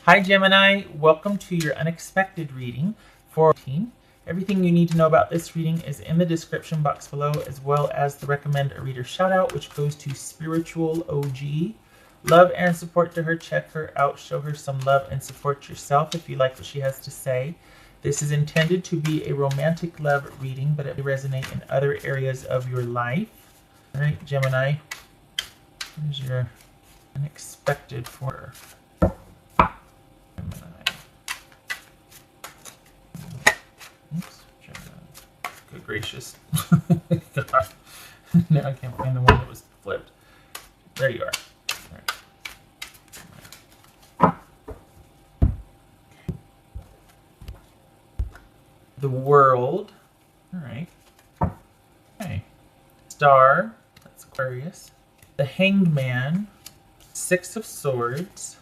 Hi Gemini, welcome to your unexpected reading for 14. Everything you need to know about this reading is in the description box below, as well as the recommend a reader shout out, which goes to Spiritual OG. Love and support to her. Check her out, show her some love and support yourself if you like what she has to say. This is intended to be a romantic love reading, but it may resonate in other areas of your life. All right, Gemini, here's your unexpected for her. Oops, good gracious. God. Now I can't find the one that was flipped. There you are. Right. The World. All right. Okay. Star. That's Aquarius. The Hanged Man. Six of Swords.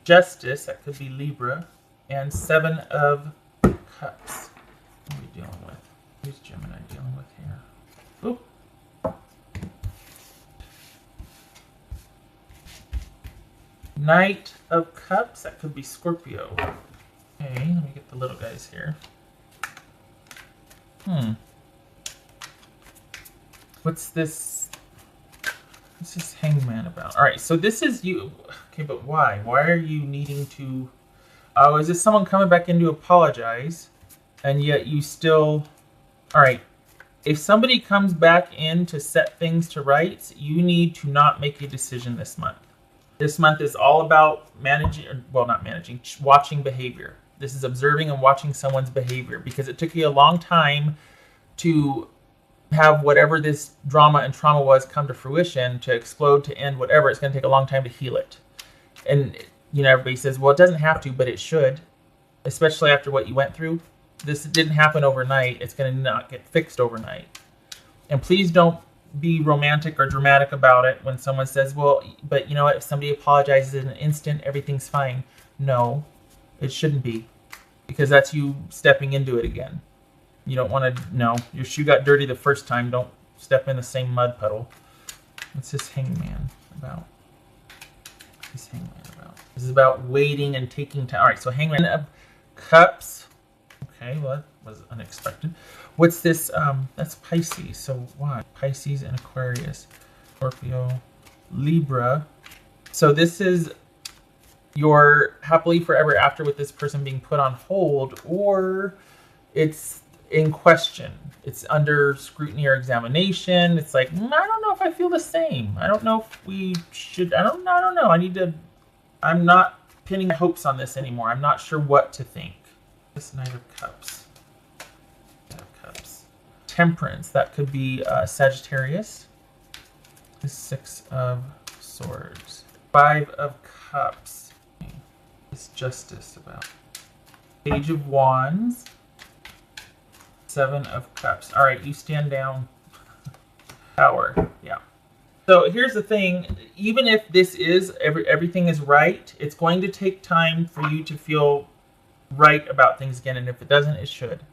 Justice. That could be Libra. And Seven of Cups. What are we dealing with? Who's Gemini dealing with here? Oop. Knight of Cups. That could be Scorpio. Okay, let me get the little guys here. What's this Hangman about? All right, so this is you. Okay, but why? Why are you needing to... Oh, is this someone coming back in to apologize? And yet you still... All right. If somebody comes back in to set things to rights, you need to not make a decision this month. This month is all about managing, well, not managing, watching behavior. This is observing and watching someone's behavior, because it took you a long time to have whatever this drama and trauma was come to fruition, to explode, to end, whatever. It's going to take a long time to heal it. And, you know, everybody says, well, it doesn't have to, but it should, especially after what you went through. This didn't happen overnight. It's going to not get fixed overnight. And please don't be romantic or dramatic about it when someone says, well, but you know what, if somebody apologizes in an instant, everything's fine. No, it shouldn't be, because that's you stepping into it again. You don't want to, no, your shoe got dirty the first time. Don't step in the same mud puddle. What's this Hangman about? This Hangman about? This is about waiting and taking time. All right, so Hangman of Cups. Okay, well, that was unexpected. What's this? That's Pisces. So why? Pisces and Aquarius. Scorpio, Libra. So this is your happily forever after with this person being put on hold, or it's in question. It's under scrutiny or examination. It's like, I don't know if I feel the same. I don't know if we should. I don't know. I'm not pinning my hopes on this anymore. I'm not sure what to think. This Knight of Cups. Temperance. That could be Sagittarius. This Six of Swords. Five of Cups. This Justice about. Page of Wands. Seven of Cups. All right, you stand down. Tower. Yeah. So here's the thing. Even if this is everything is right, it's going to take time for you to feel right about things again, and if it doesn't, it should.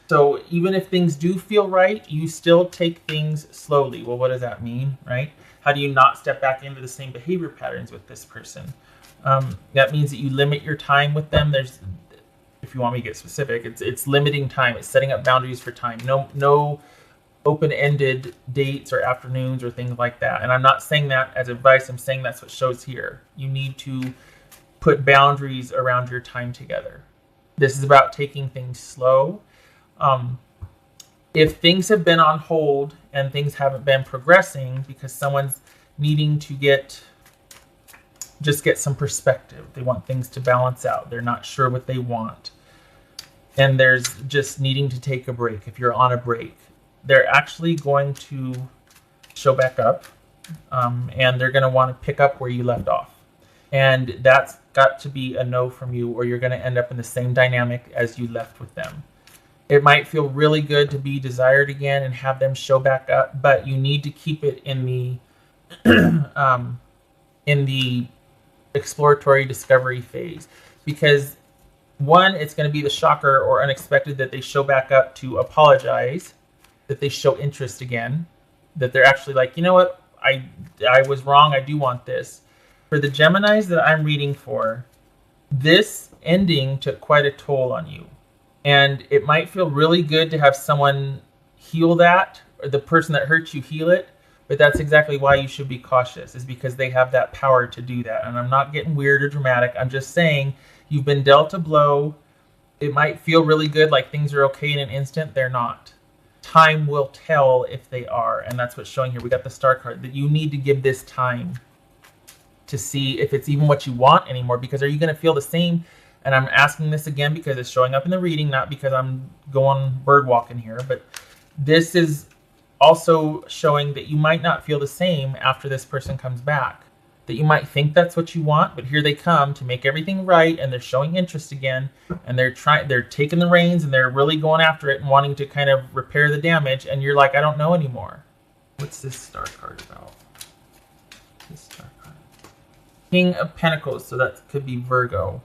So even if things do feel right, you still take things slowly. Well, what does that mean, right? How do you not step back into the same behavior patterns with this person? That means that you limit your time with them. There's, if you want me to get specific, it's limiting time. It's setting up boundaries for time. No open-ended dates or afternoons or things like that. And I'm not saying that as advice. I'm saying that's what shows here. You need to put boundaries around your time together. This is about taking things slow. If things have been on hold and things haven't been progressing because someone's needing to get some perspective. They want things to balance out. They're not sure what they want. And there's just needing to take a break. If you're on a break, they're actually going to show back up, and they're going to want to pick up where you left off. And that's got to be a no from you, or you're going to end up in the same dynamic as you left with them. It might feel really good to be desired again and have them show back up, but you need to keep it in the exploratory discovery phase, because one, it's going to be the shocker or unexpected that they show back up to apologize, that they show interest again, that they're actually like, you know what, I was wrong, I do want this. For the Geminis that I'm reading for, This ending took quite a toll on you. And it might feel really good to have someone heal that, or the person that hurt you heal it. But that's exactly why you should be cautious, is because they have that power to do that. And I'm not getting weird or dramatic. I'm just saying you've been dealt a blow. It might feel really good, like things are okay in an instant. They're not. Time will tell if they are. And that's what's showing here. We got the star card, that you need to give this time to see if it's even what you want anymore. Because are you going to feel the same? And I'm asking this again because it's showing up in the reading, not because I'm going bird walking here. But this is also showing that you might not feel the same after this person comes back. That you might think that's what you want, but here they come to make everything right, and they're showing interest again, and they're taking the reins, and they're really going after it and wanting to kind of repair the damage, and you're like, I don't know anymore. What's this star card about? This star card. King of Pentacles, so that could be Virgo.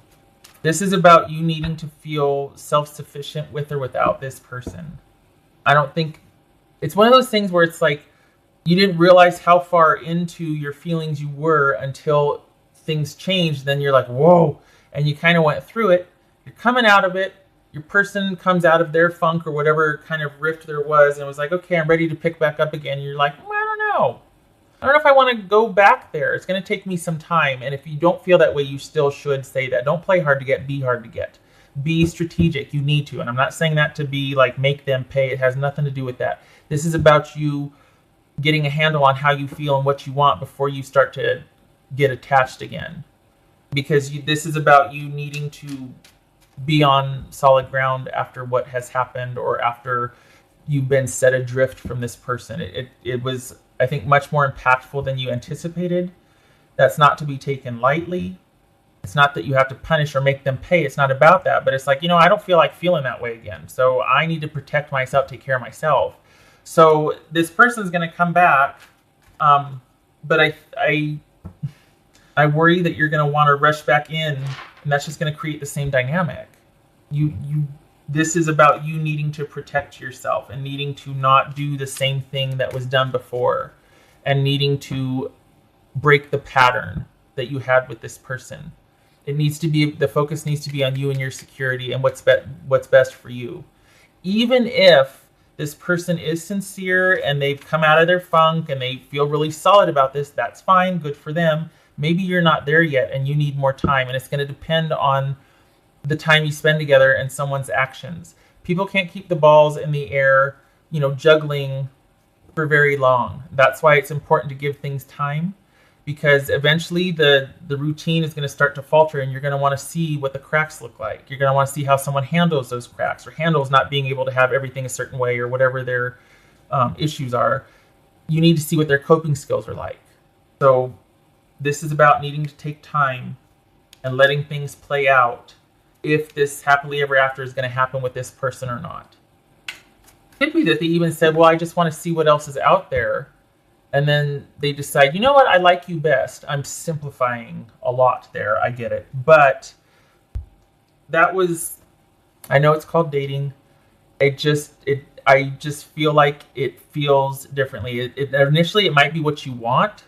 This is about you needing to feel self-sufficient with or without this person. I don't think... It's one of those things where it's like you didn't realize how far into your feelings you were until things changed. Then you're like, whoa. And you kind of went through it. You're coming out of it. Your person comes out of their funk or whatever kind of rift there was and was like, okay, I'm ready to pick back up again. You're like, well, I don't know. I don't know if I want to go back there. It's going to take me some time. And if you don't feel that way, you still should say that. Don't play hard to get, be hard to get. Be strategic. You need to. And I'm not saying that to be like make them pay. It has nothing to do with that. This is about you getting a handle on how you feel and what you want before you start to get attached again. Because this is about you needing to be on solid ground after what has happened or after you've been set adrift from this person. It was, I think, much more impactful than you anticipated. That's not to be taken lightly. It's not that you have to punish or make them pay. It's not about that. But it's like, I don't feel like feeling that way again. So I need to protect myself, take care of myself. So this person's going to come back. But I worry that you're going to want to rush back in. And that's just going to create the same dynamic. This is about you needing to protect yourself and needing to not do the same thing that was done before and needing to break the pattern that you had with this person. It needs to be, the focus needs to be on you and your security and what's best for you. Even if this person is sincere and they've come out of their funk and they feel really solid about this, that's fine, good for them. Maybe you're not there yet and you need more time, and it's going to depend on the time you spend together and someone's actions. People can't keep the balls in the air, juggling for very long. That's why it's important to give things time, because eventually the routine is going to start to falter and you're going to want to see what the cracks look like. You're going to want to see how someone handles those cracks or handles not being able to have everything a certain way or whatever their issues are. You need to see what their coping skills are like. So this is about needing to take time and letting things play out if this happily ever after is going to happen with this person or not. It could be that they even said, well, I just want to see what else is out there. And then they decide, you know what, I like you best. I'm simplifying a lot there. I get it. But that was, I know it's called dating. I just feel like it feels differently. Initially, it might be what you want,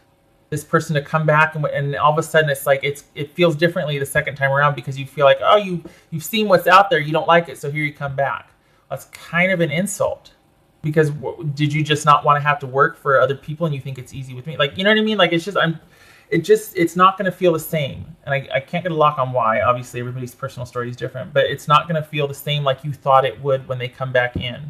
this person to come back, and all of a sudden it's like it feels differently the second time around because you feel like, oh, you've seen what's out there, you don't like it, so here you come back. That's kind of an insult, because did you just not want to have to work for other people and you think it's easy with me? Like, you know what I mean? Like, it's not going to feel the same. And I can't get a lock on why. Obviously, everybody's personal story is different, but it's not going to feel the same like you thought it would when they come back in.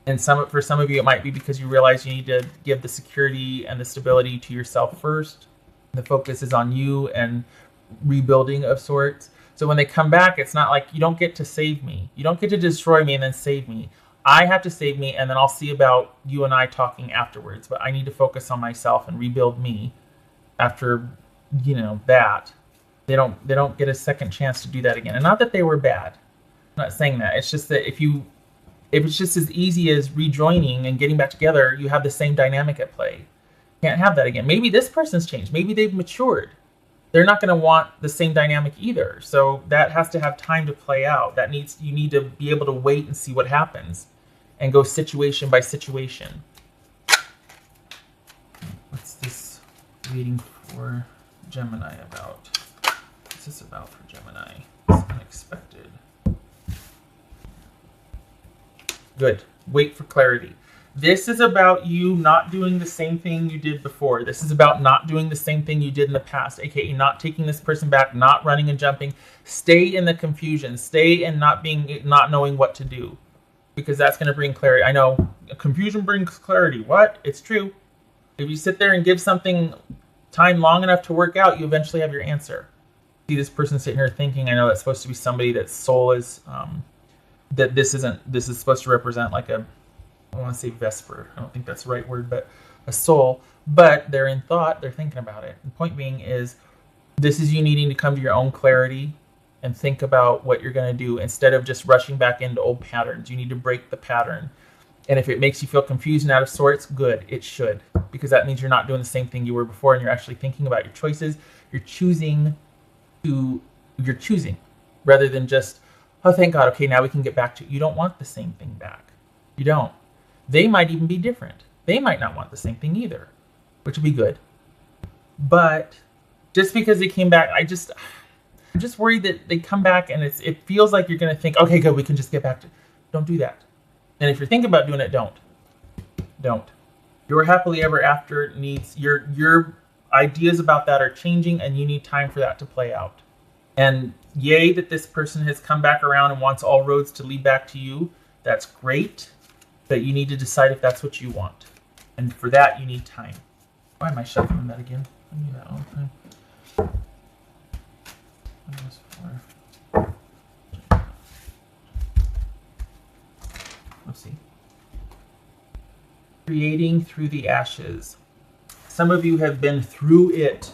And for some of you, it might be because you realize you need to give the security and the stability to yourself first. The focus is on you and rebuilding of sorts. So when they come back, it's not like you don't get to save me. You don't get to destroy me and then save me. I have to save me, and then I'll see about you and I talking afterwards. But I need to focus on myself and rebuild me after, that. They don't get a second chance to do that again. And not that they were bad. I'm not saying that. It's just that if it's just as easy as rejoining and getting back together, you have the same dynamic at play. Can't have that again. Maybe this person's changed. Maybe they've matured. They're not going to want the same dynamic either. So that has to have time to play out. You need to be able to wait and see what happens and go situation by situation. What's this reading for Gemini about? What's this about for Gemini? Good. Wait for clarity. This is about you not doing the same thing you did before. This is about not doing the same thing you did in the past, aka not taking this person back, not running and jumping. Stay in the confusion. Stay in not knowing what to do, because that's going to bring clarity. I know confusion brings clarity. What? It's true. If you sit there and give something time long enough to work out, you eventually have your answer. See this person sitting here thinking, I know that's supposed to be somebody that soul is, that this is supposed to represent like a, I want to say Vesper. I don't think that's the right word, but a soul. But they're in thought. They're thinking about it. The point being is, this is you needing to come to your own clarity and think about what you're going to do instead of just rushing back into old patterns. You need to break the pattern. And if it makes you feel confused and out of sorts, good. It should, because that means you're not doing the same thing you were before, and you're actually thinking about your choices. You're choosing rather than just, oh, thank God. Okay, now we can get back to it. You don't want the same thing back. You don't. They might even be different. They might not want the same thing either, which would be good. But just because they came back, I'm just worried that they come back and it feels like you're going to think, okay, good, we can just get back to it. Don't do that. And if you're thinking about doing it, don't. Your happily ever after needs, your ideas about that are changing, and you need time for that to play out. And yay that this person has come back around and wants all roads to lead back to you. That's great. But you need to decide if that's what you want. And for that, you need time. Why am I shuffling that again? I do that all the time. Let's see. Creating through the ashes. Some of you have been through it,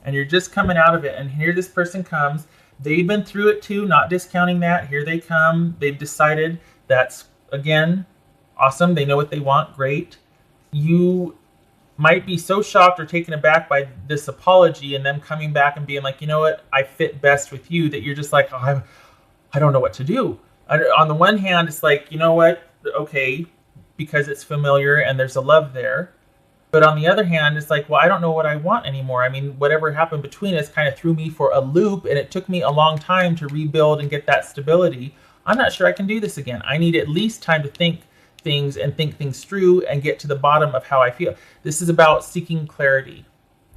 and you're just coming out of it. And here this person comes. They've been through it too, not discounting that. Here they come. They've decided. That's, again, awesome. They know what they want. Great. You might be so shocked or taken aback by this apology and them coming back and being like, you know what, I fit best with you, that you're just like, oh, I don't know what to do. On the one hand, it's like, you know what, okay, because it's familiar and there's a love there. But on the other hand, it's like, well, I don't know what I want anymore. I mean, whatever happened between us kind of threw me for a loop, and it took me a long time to rebuild and get that stability. I'm not sure I can do this again. I need at least time to think things and think things through and get to the bottom of how I feel. This is about seeking clarity.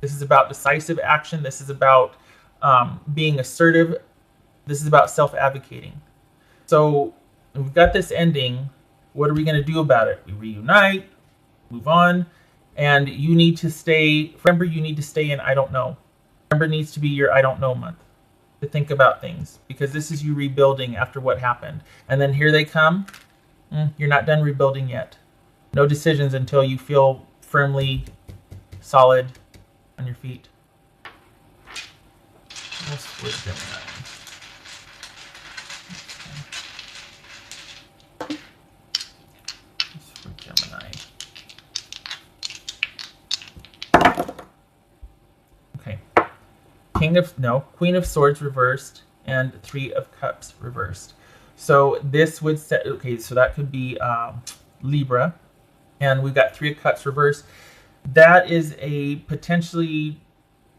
This is about decisive action. This is about being assertive. This is about self-advocating. So we've got this ending. What are we going to do about it? We reunite, move on, and you need to stay. Remember, you need to stay in I don't know. Remember, needs to be your I don't know month to think about things, because this is you rebuilding after what happened. And then here they come. You're not done rebuilding yet. No decisions until you feel firmly solid on your feet. Where's Gemini? Okay. Queen of Swords reversed and Three of Cups reversed. So this would set, okay, so that could be Libra, and we've got Three of Cups reversed. That is a potentially,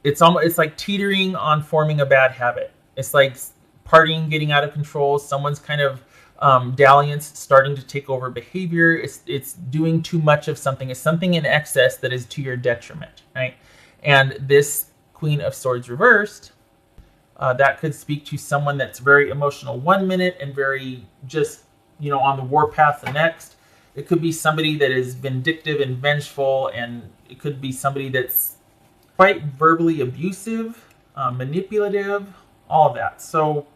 it's like teetering on forming a bad habit. It's like partying, getting out of control. Someone's kind of dalliance starting to take over behavior. It's doing too much of something. It's something in excess that is to your detriment, right? And this Queen of Swords reversed, that could speak to someone that's very emotional one minute and very just, on the warpath the next. It could be somebody that is vindictive and vengeful, and it could be somebody that's quite verbally abusive, manipulative, all of that. So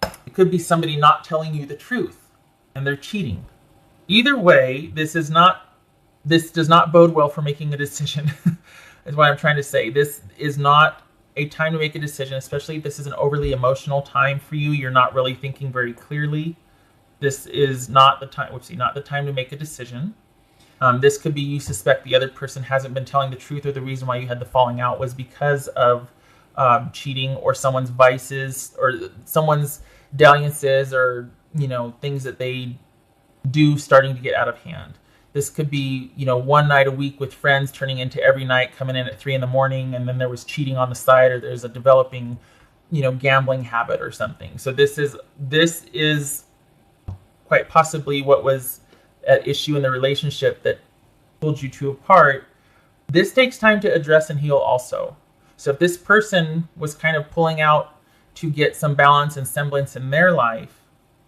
it could be somebody not telling you the truth and they're cheating. Either way, this does not bode well for making a decision, is what I'm trying to say. This is not a time to make a decision, especially if this is an overly emotional time for you. You're not really thinking very clearly. This is not the time, not the time to make a decision. This could be you suspect the other person hasn't been telling the truth, or the reason why you had the falling out was because of cheating, or someone's vices, or someone's dalliances, or things that they do starting to get out of hand. This could be, one night a week with friends turning into every night, coming in at 3 a.m, and then there was cheating on the side, or there's a developing, gambling habit or something. So this is quite possibly what was issue in the relationship that pulled you two apart, this takes time to address and heal also. So if this person was kind of pulling out to get some balance and semblance in their life,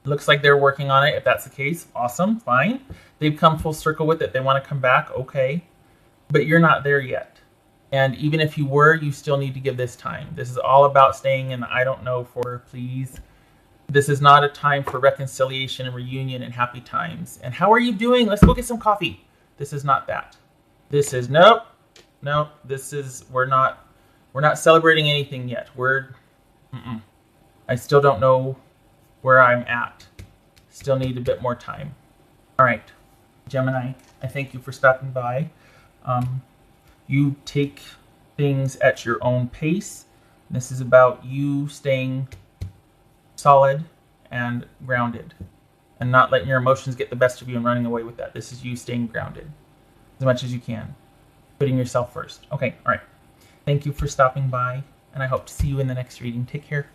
looks like they're working on it. If that's the case, awesome, fine. They've come full circle with it. They want to come back, okay. But you're not there yet. And even if you were, you still need to give this time. This is all about staying in the I don't know for, please. This is not a time for reconciliation and reunion and happy times. And how are you doing? Let's go get some coffee. This is not that. This is nope. This is we're not celebrating anything yet. I still don't know where I'm at. Still need a bit more time. All right, Gemini, I thank you for stopping by. You take things at your own pace. This is about you staying solid and grounded and not letting your emotions get the best of you and running away with that. This is you staying grounded as much as you can, putting yourself first. Okay, all right. Thank you for stopping by, and I hope to see you in the next reading. Take care.